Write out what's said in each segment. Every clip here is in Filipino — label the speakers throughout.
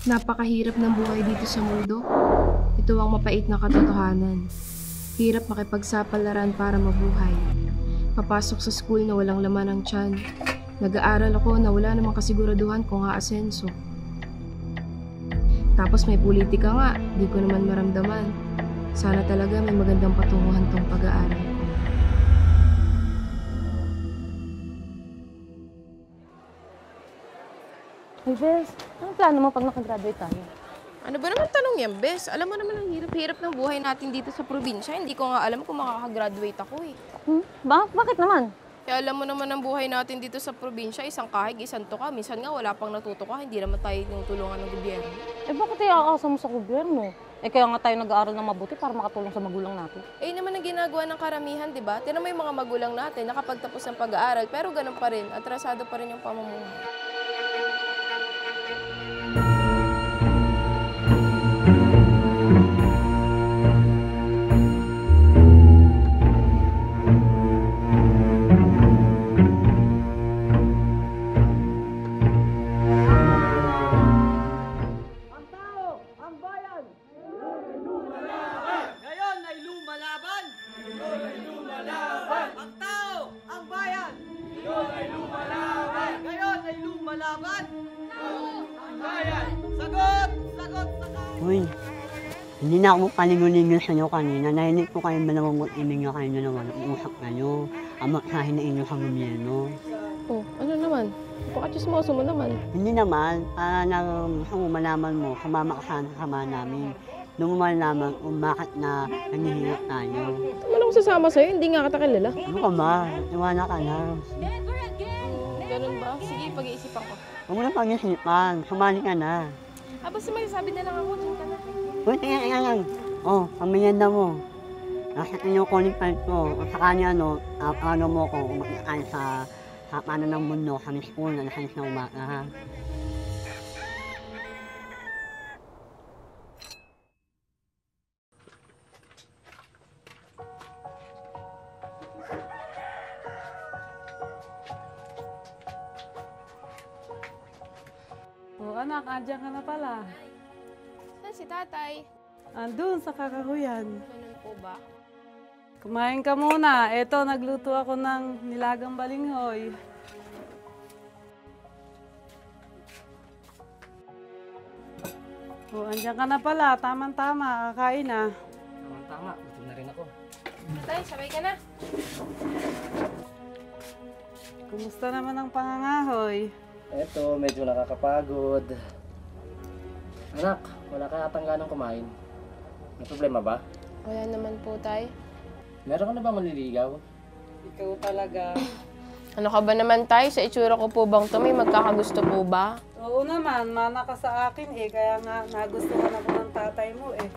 Speaker 1: Napakahirap ng buhay dito sa mundo. Ito ang mapait na katotohanan. Hirap makipagsapalaran para mabuhay. Papasok sa school na walang laman ang tiyan. Nag-aaral ako na wala namang kasiguraduhan kung aasenso. Tapos may politika nga, di ko naman maramdaman. Sana talaga may magandang patunguhan tong pag-aaral ko.
Speaker 2: Hey, Bes, anong plano mo pag nakagraduate tayo?
Speaker 3: Ano ba naman tanong yan, Bes? Alam mo naman ang hirap-hirap ng buhay natin dito sa probinsya. Hindi ko nga alam kung makakagraduate ako eh.
Speaker 2: Bakit naman?
Speaker 3: Kaya alam mo naman ang buhay natin dito sa probinsya, isang kahig, isang tuka. Minsan nga wala pang natutuka, hindi naman tayo yung tulungan ng gobyerno.
Speaker 2: Eh, bakit iaasa mo sa gobyerno? Eh, kaya nga tayo nag-aaral ng mabuti para makatulong sa magulang natin.
Speaker 3: Eh, naman ang ginagawa ng karamihan, di ba? Tinan mo yung mga magulang natin, nakapagtapos ng pag-aaral, pero ganun pa rin, atrasado pa rin yung pamumuhay.
Speaker 4: Uy, hindi na ako paligo-ligo sa inyo kanina. Narinig ko kayo manangungot-imig nga kayo na naman. Uusap kayo. Ang magsahin na inyo sa gobyerno.
Speaker 3: Oh, ano naman? Pakachismoso mo naman.
Speaker 4: Hindi naman. Para na gusto mo malaman mo, sumama ka sana sa sama namin. Doon mo malaman kung bakit na nanghihirap tayo.
Speaker 3: Naman ako sasama sa'yo, hindi nga kita kilala.
Speaker 4: Ano ka ba? Iwala ka na.
Speaker 3: Ganun ba? Sige, pag-iisipan ko.
Speaker 4: Huwag mo na pag-isipan. Sumali ka na.
Speaker 3: Basta magsasabi na lang ako, dyan ka na.
Speaker 4: Uy, tingnan lang. Oh, pamilyanda mo. Nasa inyo ko ni Pelt ko. At saka niya, ano mo ko, umakyakan sa paano ng mundo, sa school na nasa na umaga, ha?
Speaker 5: Oh, anak, andyan ka na pala.
Speaker 3: Saan si tatay?
Speaker 5: Andun sa kakahuyan.
Speaker 3: Ganun po ba?
Speaker 5: Kumain ka muna. Eto, nagluto ako ng nilagang balinghoy. Oh, andyan ka na pala. Tama-tama. Kakain na.
Speaker 6: Tama, gutom na rin ako.
Speaker 3: Tay, sabay ka na.
Speaker 5: Kumusta naman ang pangangahoy?
Speaker 6: Eto, medyo nakakapagod. Anak, wala ka yatang ganang kumain. May problema ba?
Speaker 3: Wala naman po, tay.
Speaker 6: Meron ka na ba manliligaw?
Speaker 5: Ikaw talaga.
Speaker 3: Ano ka ba naman, tay? Sa itsura ko po bang to? May magkakagusto po ba?
Speaker 5: Oo naman, mana ka sa akin eh. Kaya nga, nagustuhan ako ng tatay mo eh.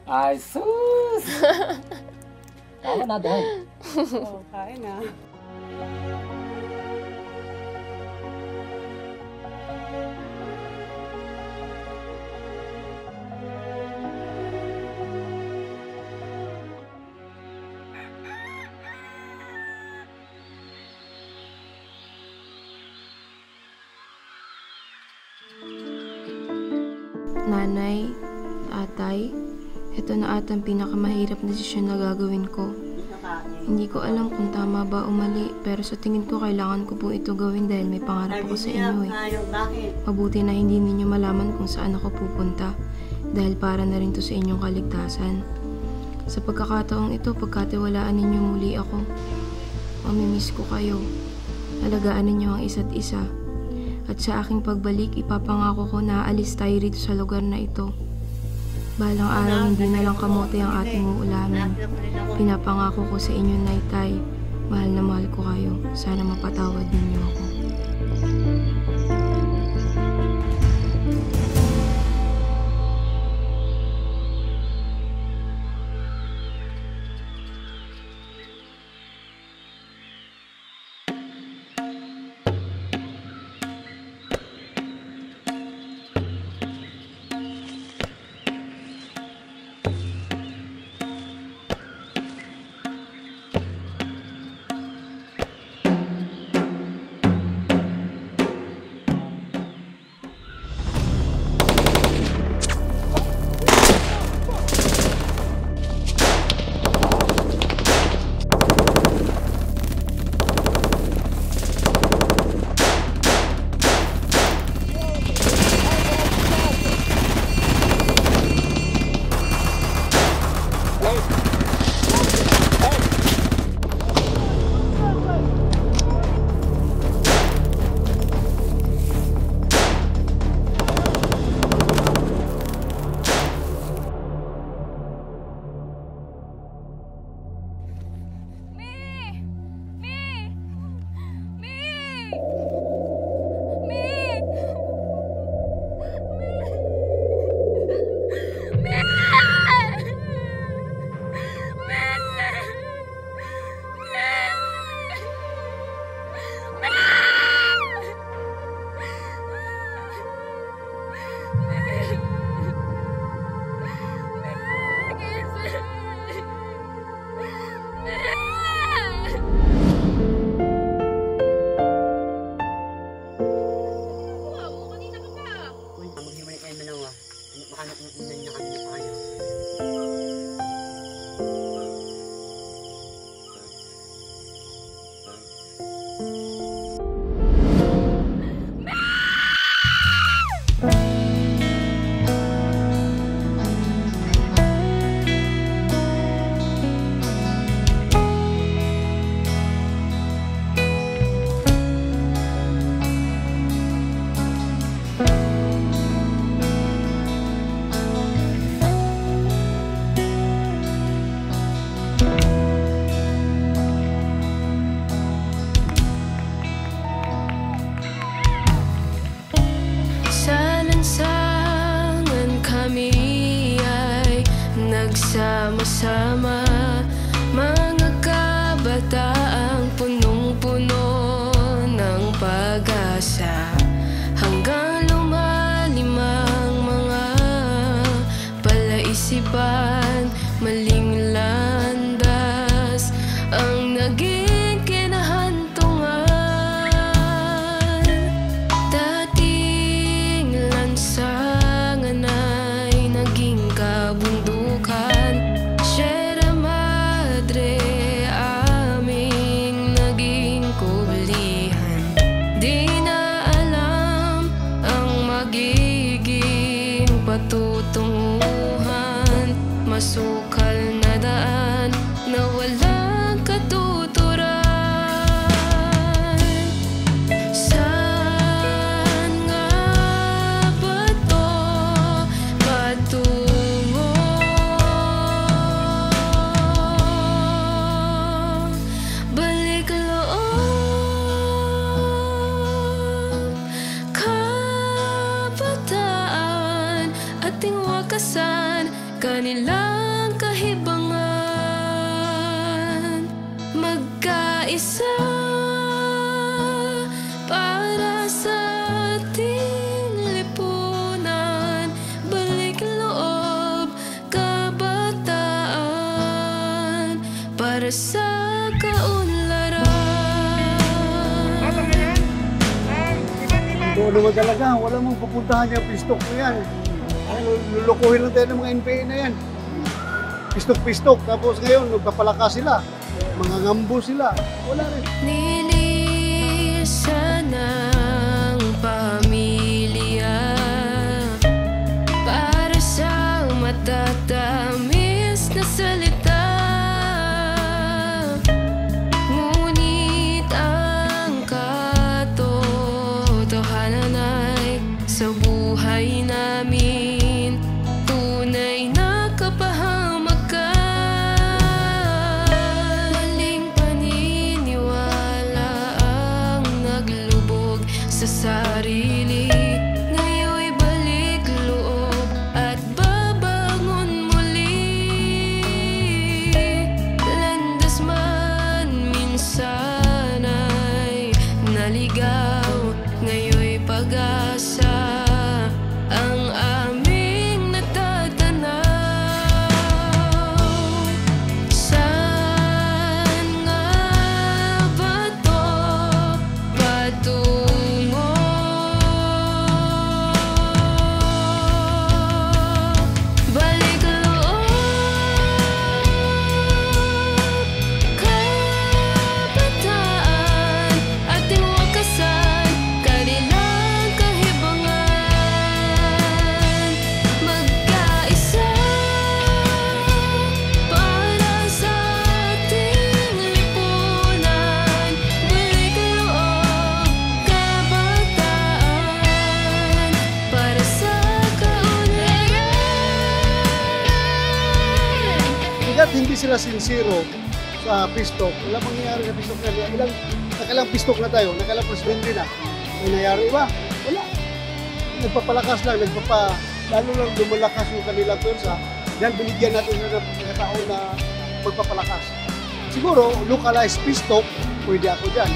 Speaker 6: Ay, sus! Tama na doon.
Speaker 5: Oh, kain na.
Speaker 1: Nanay, tatay, ito na atang pinakamahirap na desisyon na gagawin ko. Hindi ko alam kung tama ba o mali, pero sa tingin ko kailangan ko po ito gawin dahil may pangarap ako sa inyo eh. Mabuti na hindi ninyo malaman kung saan ako pupunta dahil para na rin to sa inyong kaligtasan. Sa pagkakataong ito, pagkatiwalaan ninyo muli ako. Mamimiss ko kayo. Alagaan ninyo ang isa't isa. At sa aking pagbalik, ipapangako ko na aalis tayo rito sa lugar na ito. Balang araw, hindi na lang kamote ang ating uulamin. Pinapangako ko sa inyo, Nay, Tay, mahal na mahal ko kayo. Sana mapatawad ninyo ako. naging kinahantungan. Dating lansangan ay naging kabundukan. Sierra Madre aming naging kublihan. Di na alam ang magiging patutunguhan. Masukal na daan na walang katuturan. Saan nga ba to patungo? Balik loob, kabataan, ating wakasan kanilang kahibangan. Magkaisa para sa ating lipunan. Balik loob, kabataan, para sa kaunlaran.
Speaker 7: Ito naman talaga, wala mong pupuntahan yung pistok mo yan. Lulukuhin lang tayo ng mga NPA na yan. Pistok-pistok, tapos ngayon magpapalakas sila. Mga ngambo sila. Wala rin.
Speaker 1: Nilisan ng pamilya para sa matatamis na salita. Ngunit ang katotohanan ay sa buhay namin tunay na kapahamakan. Maling paniniwala ang naglubog sa sarili. Ngayon'y balik loob at babangon muli. Landas man minsan ay naligaw, ngayon'y pag-asa ang aming natatanaw. Saan nga ba to patungo? Balik loob, kabataan, ating wakasan kanilang kahibangan. Magkaisa para sa ating lipunan. Balik loob, kabataan, para sa kaunlaran.
Speaker 7: Hanggat hindi sila sincero sa pistok, wala mangyayari sa pistok na. Nakalang pistok na tayo, nakalang presidente na. May nangyari ba? Wala. Nagpapalakas lang, lalo lang lumalakas yung kanilang pwersa dahil binigyan natin ng mga tao na magpapalakas. Siguro, localized pistok, pwede ako dyan.